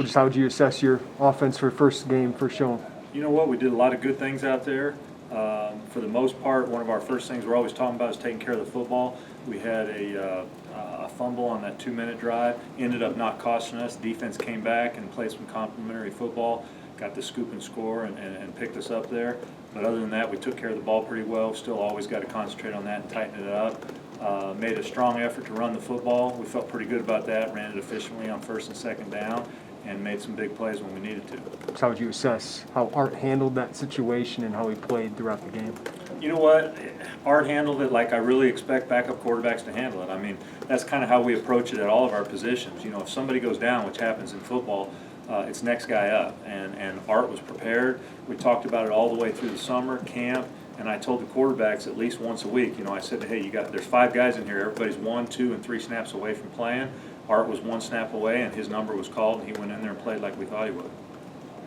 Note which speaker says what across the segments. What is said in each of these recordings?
Speaker 1: Just how would you assess your offense for first game, first showing?
Speaker 2: You know what? We did a lot of good things out there. For the most part, one of our first things we're always talking about is taking care of the football. We had a fumble on that 2-minute drive. Ended up not costing us. Defense came back and played some complimentary football. Got the scoop and score and picked us up there. But other than that, we took care of the ball pretty well. Still always got to concentrate on that and tighten it up. Made a strong effort to run the football. We felt pretty good about that. Ran it efficiently on first and second down, and made some big plays when we needed to.
Speaker 1: So how would you assess how Art handled that situation and how he played throughout the game?
Speaker 2: You know what? Art handled it like I really expect backup quarterbacks to handle it. I mean, that's kind of how we approach it at all of our positions. You know, if somebody goes down, which happens in football, it's next guy up. And Art was prepared. We talked about it all the way through the summer, camp, and I told the quarterbacks at least once a week, you know, I said, hey, there's 5 guys in here. Everybody's 1, 2, and 3 snaps away from playing. Art was 1 snap away, and his number was called, and he went in there and played like we thought he would.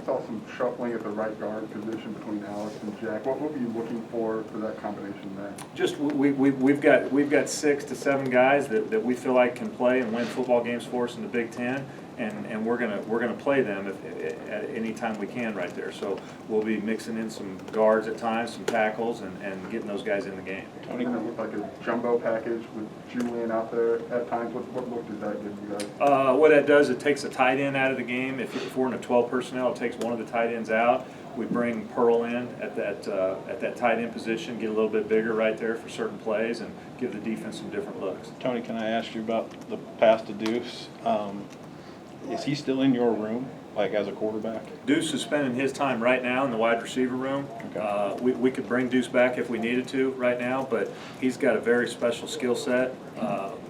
Speaker 3: I saw some shuffling at the right guard position between Alex and Jack. What were you looking for that combination there?
Speaker 2: Just we've got 6 to 7 guys that we feel like can play and win football games for us in the Big Ten, and we're gonna play them at any time we can right there. So we'll be mixing in some guards at times, some tackles, and getting those guys in the game.
Speaker 3: Tony, it looked like a jumbo package with Julian out there at times. What look does that give you guys?
Speaker 2: What that does, it takes a tight end out of the game. If we're in a 12 personnel, it takes one of the tight ends out. We bring Pearl in at that tight end position, get a little bit bigger right there for certain plays, and give the defense some different looks.
Speaker 4: Tony, can I ask you about the pass to Deuce? Is he still in your room, like as a quarterback?
Speaker 2: Deuce is spending his time right now in the wide receiver room. Okay. We could bring Deuce back if we needed to right now, but he's got a very special skill set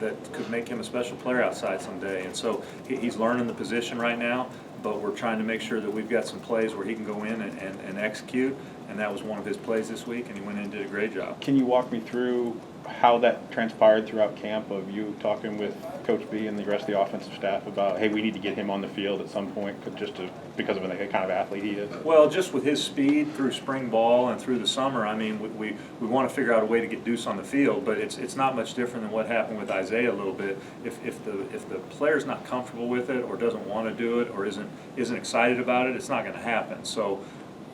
Speaker 2: that could make him a special player outside someday. And so he's learning the position right now, but we're trying to make sure that we've got some plays where he can go in and execute, and that was one of his plays this week, and he went in and did a great job.
Speaker 4: Can you walk me through how that transpired throughout camp, of you talking with Coach B and the rest of the offensive staff about, hey, we need to get him on the field at some point because of the kind of athlete he is? Well,
Speaker 2: just with his speed through spring ball and through the summer, I mean, we want to figure out a way to get Deuce on the field, but it's not much different than what happened with Isaiah a little bit. If the player's not comfortable with it or doesn't want to do it or isn't excited about it, it's not going to happen. So,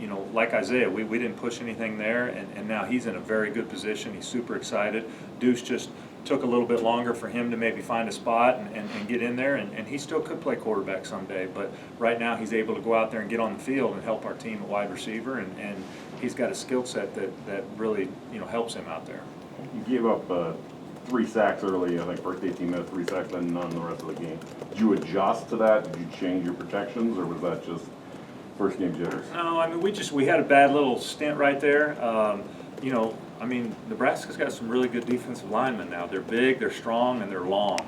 Speaker 2: you know, like Isaiah, we didn't push anything there, and now he's in a very good position. He's super excited. Deuce just took a little bit longer for him to maybe find a spot and get in there, and he still could play quarterback someday, but right now he's able to go out there and get on the field and help our team at wide receiver, and he's got a skill set that really, you know, helps him out there.
Speaker 5: You gave up 3 sacks early, I think first 18 minutes, 3 sacks, then none the rest of the game. Did you adjust to that? Did you change your protections, or was that just first game jitters?
Speaker 2: No, I mean, we had a bad little stint right there. You know, I mean, Nebraska's got some really good defensive linemen now. They're big, they're strong, and they're long.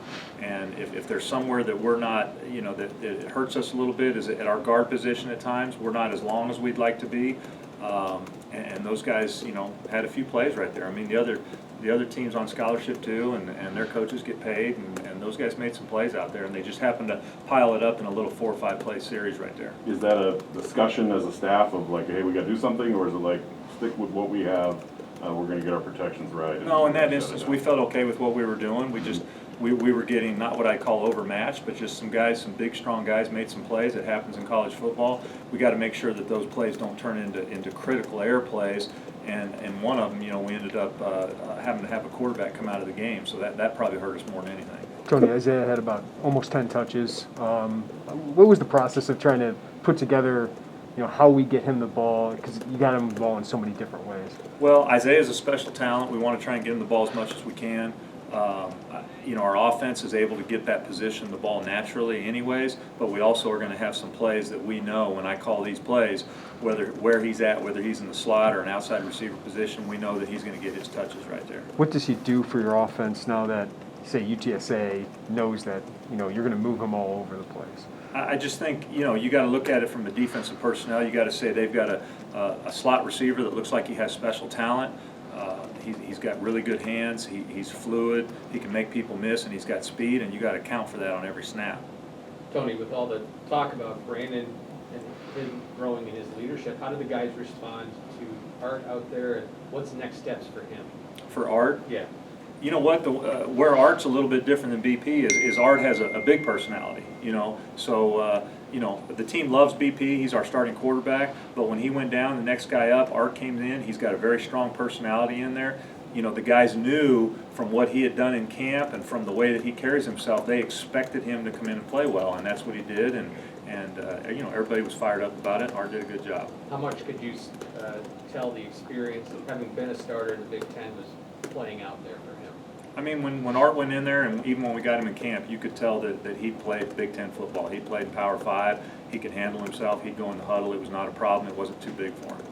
Speaker 2: And if there's somewhere that we're not, you know, that it hurts us a little bit is at our guard position at times. We're not as long as we'd like to be. And those guys, you know, had a few plays right there. I mean, the other teams on scholarship too, and their coaches get paid, and those guys made some plays out there, and they just happened to pile it up in a little 4 or 5 play series right there.
Speaker 5: Is that a discussion as a staff of like, hey, we got to do something, or is it like, stick with what we have, we're going to get our protections right?
Speaker 2: No, in that instance, we felt okay with what we were doing. We were getting not what I call overmatched, but just some guys, some big, strong guys made some plays. It happens in college football. We got to make sure that those plays don't turn into critical error plays. And one of them, you know, we ended up having to have a quarterback come out of the game, so that probably hurt us more than anything.
Speaker 1: Tony, Isaiah had about almost 10 touches. What was the process of trying to put together, you know, how we get him the ball? Because you got him the ball in so many different ways.
Speaker 2: Well, Isaiah's a special talent. We want to try and get him the ball as much as we can. You know, our offense is able to get that position, the ball naturally anyways, but we also are going to have some plays that we know when I call these plays, where he's at, whether he's in the slot or an outside receiver position, we know that he's going to get his touches right there.
Speaker 1: What does he do for your offense now that, say, UTSA knows that, you know, you're going to move him all over the place?
Speaker 2: I just think, you know, you got to look at it from the defensive personnel. You got to say they've got a slot receiver that looks like he has special talent. He's got really good hands. He's fluid. He can make people miss, and he's got speed, and you got to account for that on every snap.
Speaker 6: Tony, with all the talk about Brandon and him growing in his leadership, how do the guys respond to Art out there, and what's the next steps for him?
Speaker 2: For Art?
Speaker 6: Yeah.
Speaker 2: You know what, where Art's a little bit different than BP is Art has a big personality, you know, so, you know, the team loves BP, he's our starting quarterback, but when he went down, the next guy up, Art came in, he's got a very strong personality in there. You know, the guys knew from what he had done in camp and from the way that he carries himself, they expected him to come in and play well, and that's what he did, and you know, everybody was fired up about it, and Art did a good job.
Speaker 6: How much could you tell the experience of having been a starter in the Big Ten was playing out there for him?
Speaker 2: I mean, when Art went in there, and even when we got him in camp, you could tell that he played Big Ten football. He played Power 5, he could handle himself, he'd go in the huddle, it was not a problem, it wasn't too big for him.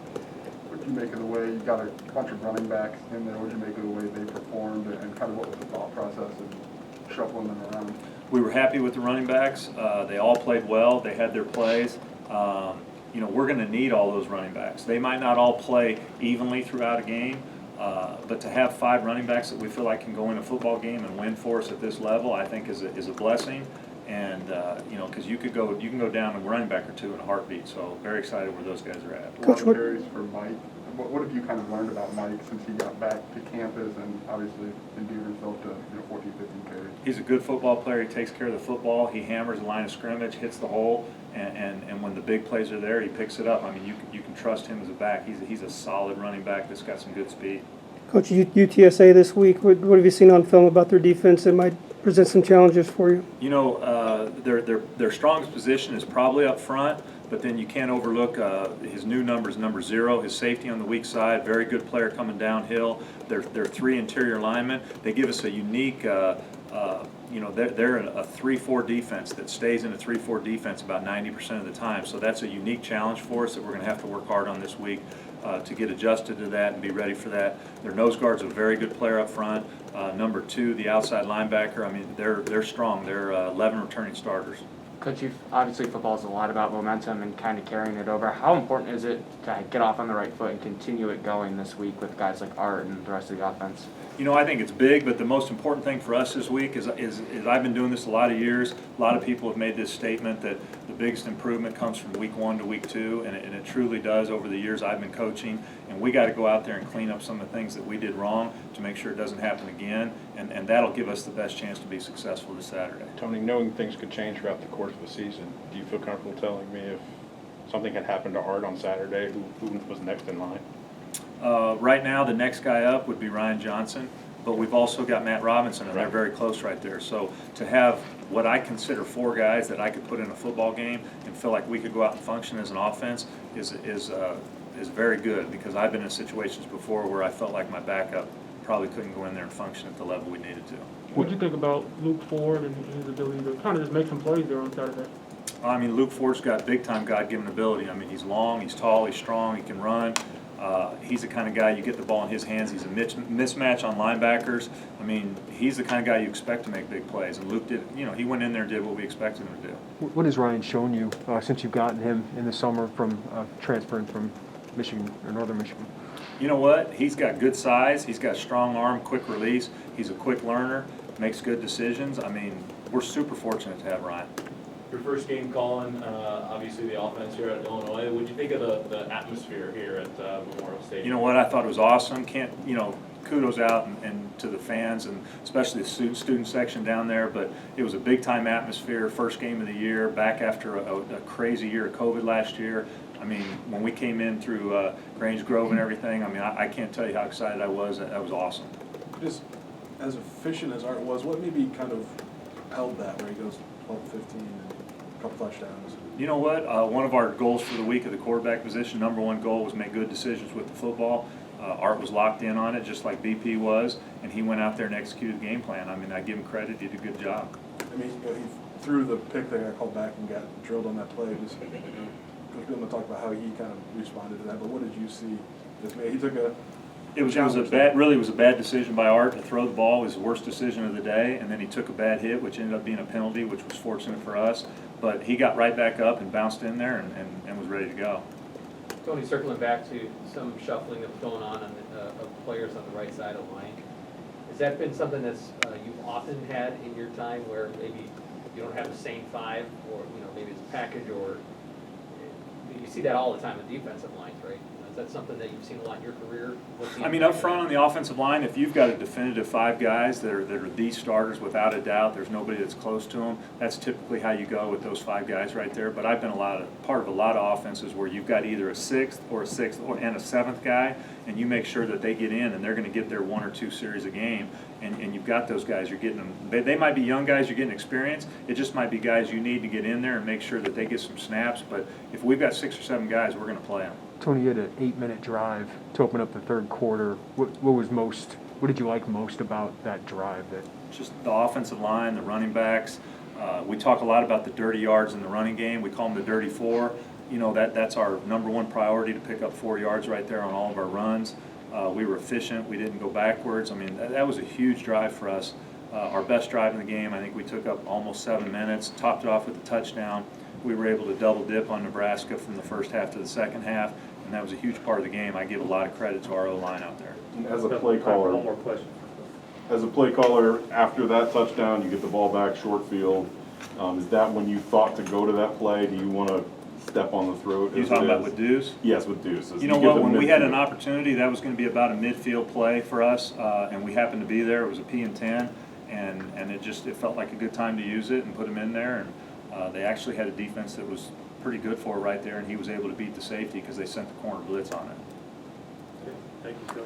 Speaker 3: What did you make of the way, you got a bunch of running backs in there, what did you make of the way they performed, and kind of what was the thought process of shuffling them around?
Speaker 2: We were happy with the running backs. They all played well. They had their plays. You know, we're going to need all those running backs. They might not all play evenly throughout a game, but to have 5 running backs that we feel like can go in a football game and win for us at this level, I think is a blessing. And you know, because you can go down a running back or 2 in a heartbeat. So very excited where those guys are at.
Speaker 3: A lot of carries for Mike. What have you kind of learned about Mike since he got back to campus and obviously endeared himself to 14, 15 carries?
Speaker 2: He's a good football player. He takes care of the football. He hammers the line of scrimmage, hits the hole, and when the big plays are there, he picks it up. I mean, you can trust him as a back. He's a solid running back that's got some good speed.
Speaker 7: Coach, UTSA this week, what have you seen on film about their defense that might present some challenges for you?
Speaker 2: You know, their strongest position is probably up front, but then you can't overlook his new numbers, number 0, his safety on the weak side, very good player coming downhill. They're 3 interior linemen. They give us a unique, you know, they're a 3-4 defense that stays in a 3-4 defense about 90% of the time. So that's a unique challenge for us that we're going to have to work hard on this week to get adjusted to that and be ready for that. Their nose guard's a very good player up front. Number 2, the outside linebacker, I mean, they're strong. They're 11 returning starters.
Speaker 8: Coach, obviously football is a lot about momentum and kind of carrying it over. How important is it to get off on the right foot and continue it going this week with guys like Art and the rest of the offense?
Speaker 2: You know, I think it's big, but the most important thing for us this week is I've been doing this a lot of years. A lot of people have made this statement that the biggest improvement comes from week 1 to week 2, and it truly does over the years I've been coaching. And we got to go out there and clean up some of the things that we did wrong to make sure it doesn't happen again, and that'll give us the best chance to be successful this Saturday.
Speaker 4: Tony, knowing things could change throughout the course of the season, do you feel comfortable telling me if something had happened to Art on Saturday, who was next in line?
Speaker 2: Right now, the next guy up would be Ryan Johnson, but we've also got Matt Robinson, and they're very close right there. So to have what I consider 4 guys that I could put in a football game and feel like we could go out and function as an offense is very good, because I've been in situations before where I felt like my backup probably couldn't go in there and function at the level we needed to.
Speaker 9: What do you think about Luke Ford and his ability to kind of just make some plays there on Saturday?
Speaker 2: I mean, Luke Ford's got big-time God-given ability. I mean, he's long, he's tall, he's strong, he can run. He's the kind of guy you get the ball in his hands. He's a mismatch on linebackers. I mean, he's the kind of guy you expect to make big plays. And Luke did, you know, he went in there and did what we expected him to do.
Speaker 1: What has Ryan shown you since you've gotten him in the summer from transferring from Michigan or Northern Michigan?
Speaker 2: You know what? He's got good size. He's got strong arm, quick release. He's a quick learner, makes good decisions. I mean, we're super fortunate to have Ryan.
Speaker 10: Your first game calling, obviously the offense here at Illinois. What did you think of the atmosphere here at Memorial Stadium?
Speaker 2: You know what? I thought it was awesome. Kudos out and to the fans, and especially the student section down there. But it was a big-time atmosphere, first game of the year, back after a crazy year of COVID last year. I mean, when we came in through Grange Grove and everything, I mean, I can't tell you how excited I was. That was awesome.
Speaker 11: Just as efficient as Art was, what maybe kind of propelled that, where he goes 12, 15, and a couple touchdowns?
Speaker 2: You know what? One of our goals for the week at the quarterback position, number 1 goal was make good decisions with the football. Art was locked in on it, just like BP was, and he went out there and executed the game plan. I mean, I give him credit. He did a good job.
Speaker 11: I mean, he threw the pick that got called back and got drilled on that play. Just, Coach Bill talk about how he kind of responded to that, but what did you see? He took a. It was
Speaker 2: a bad decision by Art to throw the ball. It was the worst decision of the day, and then he took a bad hit, which ended up being a penalty, which was fortunate for us. But he got right back up and bounced in there and was ready to go.
Speaker 6: Tony, circling back to some shuffling that was going on of players on the right side of the line, has that been something that's you've often had in your time where maybe you don't have the same 5, or maybe it's a package, or you see that all the time with defensive lines, right? Is that something that you've seen a lot in your career? What's the
Speaker 2: I mean, up front on the offensive line, if you've got a definitive 5 guys that are the starters without a doubt, there's nobody that's close to them, that's typically how you go with those 5 guys right there. But I've been part of a lot of offenses where you've got either a 6th and a 7th guy, and you make sure that they get in and they're going to get their 1 or 2 series a game. And you've got those guys, you're getting them. They might be young guys, you're getting experience. It just might be guys you need to get in there and make sure that they get some snaps. But if we've got 6 or 7 guys, we're going to play them.
Speaker 1: Tony, you had an 8-minute drive to open up the third quarter. What did you like most about that drive?
Speaker 2: Just the offensive line, the running backs. We talk a lot about the dirty yards in the running game. We call them the dirty 4. You know, that's our #1 priority, to pick up 4 yards right there on all of our runs. We were efficient. We didn't go backwards. I mean, that was a huge drive for us. Our best drive in the game. I think we took up almost 7 minutes, topped it off with a touchdown. We were able to double dip on Nebraska from the first half to the second half, and that was a huge part of the game. I give a lot of credit to our O-line out there.
Speaker 5: And as a play caller,
Speaker 10: One more question.
Speaker 5: as a play caller, after that touchdown, you get the ball back short field. Is that when you thought to go to that play? Do you want to step on the throat?
Speaker 2: You
Speaker 5: as
Speaker 2: talking
Speaker 5: it
Speaker 2: about
Speaker 5: is?
Speaker 2: with Deuce?
Speaker 5: Yes, with Deuce. As
Speaker 2: You know
Speaker 5: get
Speaker 2: what,
Speaker 5: the
Speaker 2: when we had an
Speaker 5: midfield.
Speaker 2: opportunity, that was going to be about a midfield play for us, and we happened to be there. It was a P and 10, and it felt like a good time to use it and put him in there. And they actually had a defense that was pretty good for it right there, and he was able to beat the safety because they sent the corner blitz on it.
Speaker 9: Okay, thank you, Coach.